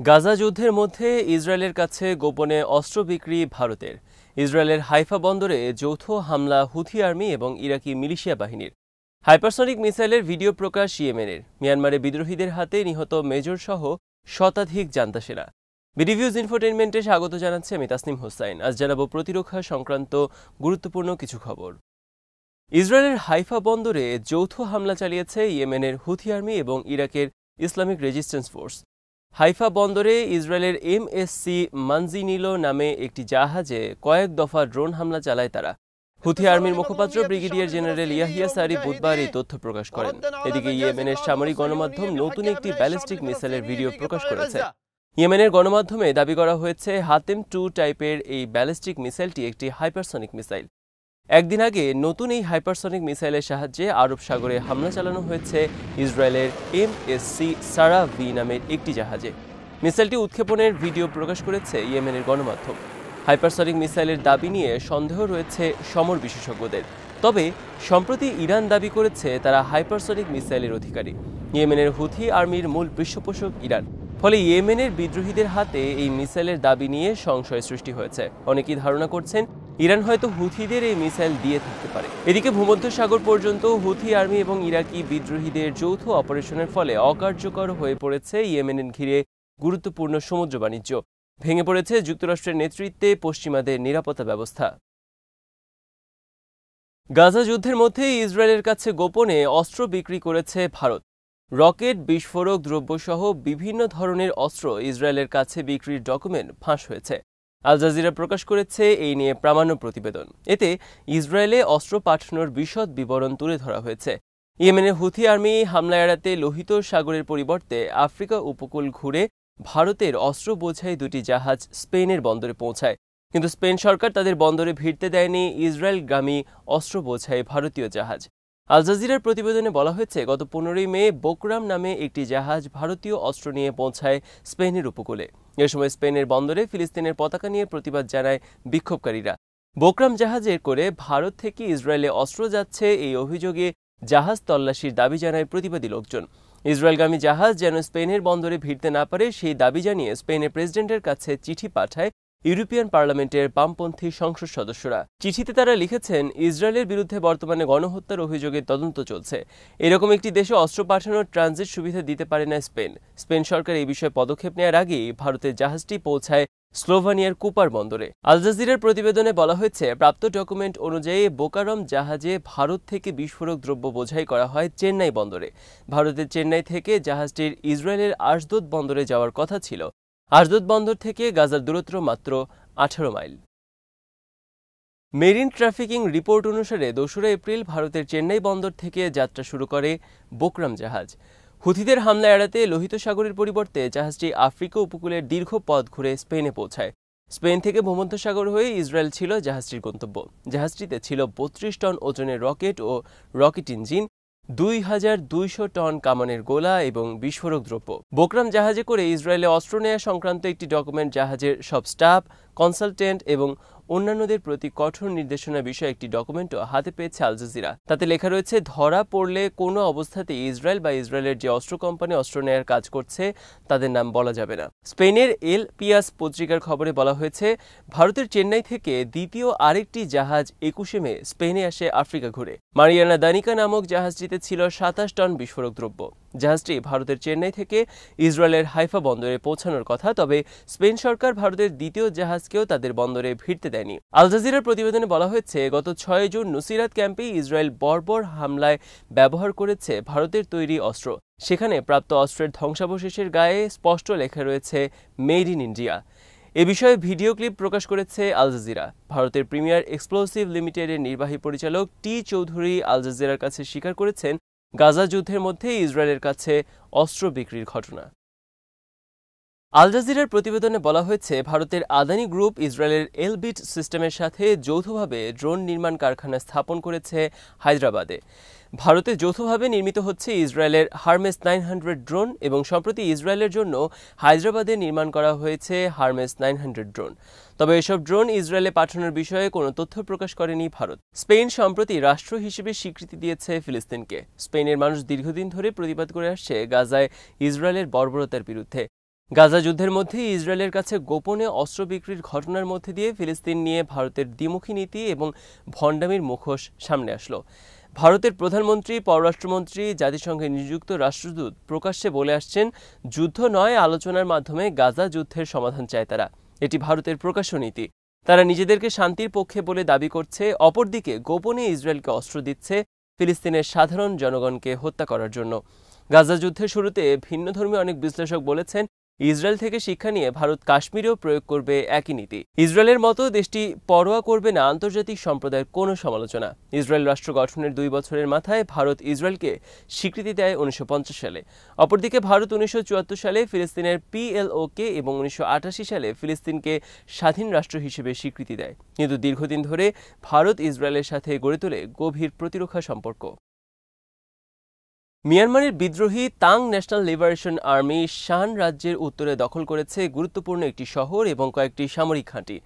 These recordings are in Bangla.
গাজা যুদ্ধের মধ্যে ইসরায়েলের কাছে গোপনে অস্ত্র বিক্রি ভারতের। ইসরায়েলের হাইফা বন্দরে যৌথ হামলা হুথি আর্মি এবং ইরাকি মিলিশিয়া বাহিনীর। হাইপারসনিক মিসাইলের ভিডিও প্রকাশ ইয়েমেনের। মিয়ানমারে বিদ্রোহীদের হাতে নিহত মেজর সহ শতাধিক জান্তা সেনা। বিডিভিউজ ইনফোটেইনমেন্টে স্বাগত জানাচ্ছি আমি তাসনিম হোসাইন। আজ জানাবো প্রতিরক্ষা সংক্রান্ত গুরুত্বপূর্ণ কিছু খবর। ইসরায়েলের হাইফা বন্দরে যৌথ হামলা চালিয়েছে ইয়েমেনের হুথি আর্মি এবং ইরাকের ইসলামিক রেজিস্ট্যান্স ফোর্স। হাইফা বন্দরে ইসরায়েলের এমএসসি মানজিনিলো নামে একটি জাহাজে কয়েক দফা ড্রোন হামলা চালায় তারা। হুথি আর্মির মুখপাত্র ব্রিগেডিয়ার জেনারেল ইয়াহিয়া সারি বুধবার এই তথ্য প্রকাশ করেন। এদিকে ইয়েমেনের সামরিক গণমাধ্যম নতুন একটি ব্যালিস্টিক মিসাইলের ভিডিও প্রকাশ করেছে। ইয়েমেনের গণমাধ্যমে দাবি করা হয়েছে হাতেম 2 টাইপের এই ব্যালিস্টিক মিসাইলটি একটি হাইপারসনিক মিসাইল। একদিন আগে নতুন এই হাইপারসনিক মিসাইলের সাহায্যে আরব সাগরে হামলা চালানো হয়েছে ইসরায়েলের এমএসসি সারা ভি নামের একটি জাহাজে। মিসাইলটি উৎক্ষেপণের ভিডিও প্রকাশ করেছে ইয়েমেনের গণমাধ্যম। হাইপারসনিক মিসাইলের দাবি নিয়ে সন্দেহ রয়েছে সমর বিশেষজ্ঞদের। তবে সম্প্রতি ইরান দাবি করেছে তারা হাইপারসনিক মিসাইলের অধিকারী। ইয়েমেনের হুথি আর্মির মূল পৃষ্ঠপোষক ইরান। ফলে ইয়েমেনের বিদ্রোহীদের হাতে এই মিসাইলের দাবি নিয়ে সংশয় সৃষ্টি হয়েছে। অনেকেই ধারণা করছেন ইরান হয়তো হুথিদের এই মিসাইল দিয়ে থাকতে পারে। এদিকে ভূমধ্যসাগর পর্যন্ত হুথি আর্মি এবং ইরাকি বিদ্রোহীদের যৌথ অপারেশনের ফলে অকার্যকর হয়ে পড়েছে ইয়েমেনের ঘিরে গুরুত্বপূর্ণ সমুদ্র বাণিজ্য। ভেঙে পড়েছে যুক্তরাষ্ট্রের নেতৃত্বে পশ্চিমাদের নিরাপত্তা ব্যবস্থা। গাজা যুদ্ধের মধ্যে ইসরায়েলের কাছে গোপনে অস্ত্র বিক্রি করেছে ভারত। রকেট, বিস্ফোরক দ্রব্যসহ বিভিন্ন ধরনের অস্ত্র ইসরায়েলের কাছে বিক্রির ডকুমেন্ট ফাঁস হয়েছে। আল জাজিরা প্রকাশ করেছে এই নিয়ে প্রামাণ্য প্রতিবেদন। এতে ইসরায়েলে অস্ত্র পাঠানোর বিশদ বিবরণ তুলে ধরা হয়েছে। ইয়েমেনের হুথি আর্মি হামলা এড়াতে লোহিত সাগরের পরিবর্তে আফ্রিকা উপকূল ঘুরে ভারতের অস্ত্র বোঝাই দুটি জাহাজ স্পেনের বন্দরে পৌঁছায়। কিন্তু স্পেন সরকার তাদের বন্দরে ভিড়তে দেয়নি ইসরায়েলগামী অস্ত্র বোঝাই ভারতীয় জাহাজ। আল জাজিরার প্রতিবেদনে বলা হয়েছে গত 15 মে বোকরাম নামে একটি জাহাজ ভারতীয় অস্ত্র নিয়ে পৌঁছায় স্পেনের উপকূলে। এ সময় স্পেনের বন্দরে ফিলিস্তিনের পতাকা নিয়ে প্রতিবাদ জানায় বিক্ষোভকারীরা। বোকরাম জাহাজে করে ভারত থেকে ইসরায়েলে অস্ত্র যাচ্ছে এই অভিযোগে জাহাজ তল্লাশির দাবি জানায় প্রতিবাদী লোকজন। ইসরায়েলগামী জাহাজ যেন স্পেনের বন্দরে ভিড়তে না পারে সেই দাবি জানিয়ে স্পেনের প্রেসিডেন্টের কাছে চিঠি পাঠায় ইউরোপিয়ান পার্লামেন্টের বামপন্থী সংসদ সদস্যরা। চিঠিতে তারা লিখেছেন, ইসরায়েলের বিরুদ্ধে বর্তমানে গণহত্যার অভিযোগের তদন্ত চলছে। এরকম একটি দেশে অস্ত্র পাঠানোর ট্রানজিট সুবিধা দিতে পারে না স্পেন। স্পেন সরকার এই বিষয়ে পদক্ষেপ নেওয়ার আগেই ভারতের জাহাজটি পৌঁছায় স্লোভানিয়ার কুপার বন্দরে। আল জাজিরার প্রতিবেদনে বলা হয়েছে প্রাপ্ত ডকুমেন্ট অনুযায়ী বোকারম জাহাজে ভারত থেকে বিস্ফোরক দ্রব্য বোঝাই করা হয় চেন্নাই বন্দরে। ভারতের চেন্নাই থেকে জাহাজটির ইসরায়েলের আশদোদ বন্দরে যাওয়ার কথা ছিল। আশদোদ বন্দর থেকে গাজার দূরত্ব মাত্র 18 মাইল। মেরিন ট্রাফিকিং রিপোর্ট অনুসারে 2 এপ্রিল ভারতের চেন্নাই বন্দর থেকে যাত্রা শুরু করে বোকরাম জাহাজ। হুথিদের হামলা এড়াতে লোহিত সাগরের পরিবর্তে জাহাজটি আফ্রিকা উপকূলের দীর্ঘ পথ ঘুরে স্পেনে পৌঁছায়। স্পেন থেকে ভূমধ্যসাগর হয়ে ইসরায়েল ছিল জাহাজটির গন্তব্য। জাহাজটিতে ছিল 32 টন ওজনের রকেট ও রকেট ইঞ্জিন, 2200 টন কামানের গোলা এবং বিস্ফোরক দ্রব্য। বোকরাম জাহাজে করে ইসরায়েলে অস্ত্র নেয়া সংক্রান্ত একটি ডকুমেন্ট জাহাজের সব স্টাফ, কনসালটেন্ট এবং অন্যান্যদের প্রতি কঠোর নির্দেশনা বিষয়ে একটি ডকুমেন্টও হাতে পেয়েছে আল জাজিরা। তাতে লেখা রয়েছে, ধরা পড়লে কোনো অবস্থাতেই ইসরায়েল বা ইসরায়েলের যে অস্ত্র কোম্পানি অস্ত্র নেয়ার কাজ করছে তাদের নাম বলা যাবে না। স্পেনের এল পিয়াস পত্রিকার খবরে বলা হয়েছে, ভারতের চেন্নাই থেকে দ্বিতীয় আরেকটি জাহাজ 21 মে স্পেনে আসে আফ্রিকা ঘুরে। মারিয়ানা দানিকা নামক জাহাজটিতে ছিল 27 টন বিস্ফোরক দ্রব্য। জাহাজটি ভারতের চেন্নাই থেকে ইসরায়েলের হাইফা বন্দরে পৌঁছানোর কথা। তবে স্পেন সরকার ভারতের দ্বিতীয় জাহাজকেও তাদের বন্দরে ভিড়তে দেয়নি। আল জাজিরার প্রতিবেদনে বলা হয়েছে, গত 6 জুন নুসিরাত ক্যাম্পে ইসরায়েল বর্বর হামলায় ব্যবহার করেছে ভারতের তৈরি অস্ত্র। সেখানে প্রাপ্ত অস্ত্রের ধ্বংসাবশেষের গায়ে স্পষ্ট লেখা রয়েছে মেড ইন ইন্ডিয়া। এ বিষয়ে ভিডিও ক্লিপ প্রকাশ করেছে আল জাজিরা। ভারতের প্রিমিয়ার এক্সপ্লোসিভ লিমিটেডের নির্বাহী পরিচালক টি চৌধুরী আল জাজিরার কাছে স্বীকার করেছেন গাজা যুদ্ধের মধ্যে ইসরায়েলের কাছে অস্ত্র বিক্রির ঘটনা। আল জাজিরার প্রতিবেদনে বলা হয়েছে, ভারতের আদানি গ্রুপ ইসরায়েলের এলবিট সিস্টেমের সাথে যৌথভাবে ড্রোন নির্মাণ কারখানা স্থাপন করেছে হায়দ্রাবাদে। ভারতে যৌথভাবে নির্মিত হচ্ছে ইসরায়েলের হারমেস 900 ড্রোন এবং সম্প্রতি ইসরায়েলের জন্য হায়দ্রাবাদে নির্মাণ করা হয়েছে হারমেস 900 ড্রোন। তবে এসব ড্রোন ইসরায়েলে পাঠানোর বিষয়ে কোনো তথ্য প্রকাশ করেনি ভারত। স্পেন সম্প্রতি রাষ্ট্র হিসেবে স্বীকৃতি দিয়েছে ফিলিস্তিনকে। স্পেনের মানুষ দীর্ঘদিন ধরে প্রতিবাদ করে আসছে গাজায় ইসরায়েলের বর্বরতার বিরুদ্ধে। গাজা যুদ্ধের মধ্যে ইসরায়েলের কাছে গোপনে অস্ত্র বিক্রির ঘটনার মধ্যে দিয়ে ফিলিস্তিন নিয়ে ভারতের দ্বিমুখী নীতি এবং ভণ্ডামির মুখোশ সামনে আসলো। ভারতের প্রধানমন্ত্রী, পররাষ্ট্রমন্ত্রী, জাতিসংঘে নিযুক্ত রাষ্ট্রদূত প্রকাশ্যে বলে আসছেন, যুদ্ধ নয়, আলোচনার মাধ্যমে গাজা যুদ্ধের সমাধান চায় তারা। এটি ভারতের প্রকাশ্য নীতি। তারা নিজেদেরকে শান্তির পক্ষে বলে দাবি করছে, অপরদিকে গোপনে ইসরায়েলকে অস্ত্র দিচ্ছে ফিলিস্তিনের সাধারণ জনগণকে হত্যা করার জন্য। গাজা যুদ্ধের শুরুতে ভিন্নধর্মী অনেক বিশ্লেষক বলেছেন, ইসরায়েল থেকে শিক্ষা নিয়ে ভারত কাশ্মীরেও প্রয়োগ করবে একই নীতি। ইসরায়েলের মতো দেশটি পরোয়া করবে না আন্তর্জাতিক সম্প্রদায়ের কোনো সমালোচনা। ইসরায়েল রাষ্ট্র গঠনের 2 বছরের মাথায় ভারত ইসরায়েলকে স্বীকৃতি দেয় 1950 সালে। অপরদিকে ভারত 1974 সালে ফিলিস্তিনের PLO-কে এবং 1988 সালে ফিলিস্তিনকে স্বাধীন রাষ্ট্র হিসেবে স্বীকৃতি দেয়। কিন্তু দীর্ঘদিন ধরে ভারত ইসরায়েলের সাথে গড়ে তোলে গভীর প্রতিরক্ষা সম্পর্ক। মিয়ানমারের বিদ্রোহী তাং ন্যাশনাল লিবারেশন আর্মি শান রাজ্যের উত্তরে দখল করেছে গুরুত্বপূর্ণ একটি শহর এবং কয়েকটি সামরিক ঘাঁটি।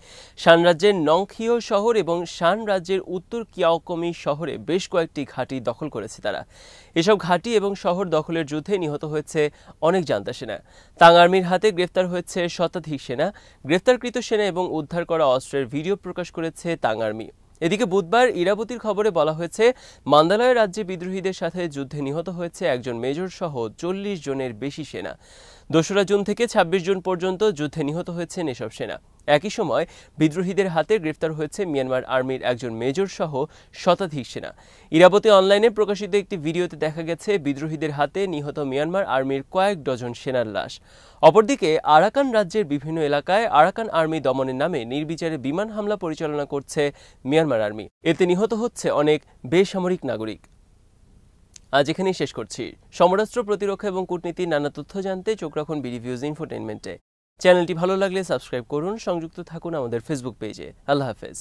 শান রাজ্যের নংখিও শহর এবং শান রাজ্যের উত্তর কিয়াওকমি শহরে বেশ কয়েকটি ঘাঁটি দখল করেছে তারা। এসব ঘাঁটি এবং শহর দখলের যুদ্ধে নিহত হয়েছে অনেক জান্তা সেনা। তাং আর্মির হাতে গ্রেফতার হয়েছে শতাধিক সেনা। গ্রেফতারকৃত সেনা এবং উদ্ধার করা অস্ত্রের ভিডিও প্রকাশ করেছে তাং আর্মি। এদিকে বুধবার ইরাবতীর খবরে বলা হয়েছে, মান্দালয় রাজ্যে বিদ্রোহীদের সাথে যুদ্ধে নিহত হয়েছে একজন মেজর সহ 40 জনের বেশি সেনা। 2রা জুন থেকে 26 জুন পর্যন্ত যুদ্ধে নিহত হয়েছেন এসব সেনা। একই সময় বিদ্রোহীদের হাতে গ্রেফতার হয়েছে মিয়ানমার আর্মির একজন মেজর সহ শতাধিক সেনা। ইরাবতী অনলাইনে প্রকাশিত একটি ভিডিওতে দেখা গেছে বিদ্রোহীদের হাতে নিহত মিয়ানমার আর্মির কয়েক ডজন সেনার লাশ। অপরদিকে আরাকান রাজ্যের বিভিন্ন এলাকায় আরাকান আর্মি দমনের নামে নির্বিচারে বিমান হামলা পরিচালনা করছে মিয়ানমার আর্মি। এতে নিহত হচ্ছে অনেক বেসামরিক নাগরিক। আজ এখানেই শেষ করছি। সমরাস্ত্র, প্রতিরক্ষা এবং কূটনীতির নানা তথ্য জানতে চোখ রাখুন বিডিভিউজ ইনফোটেইনমেন্টে। চ্যানেলটি ভালো লাগলে সাবস্ক্রাইব করুন, সংযুক্ত থাকুন আমাদের ফেসবুক পেজে। আল্লাহ হাফেজ।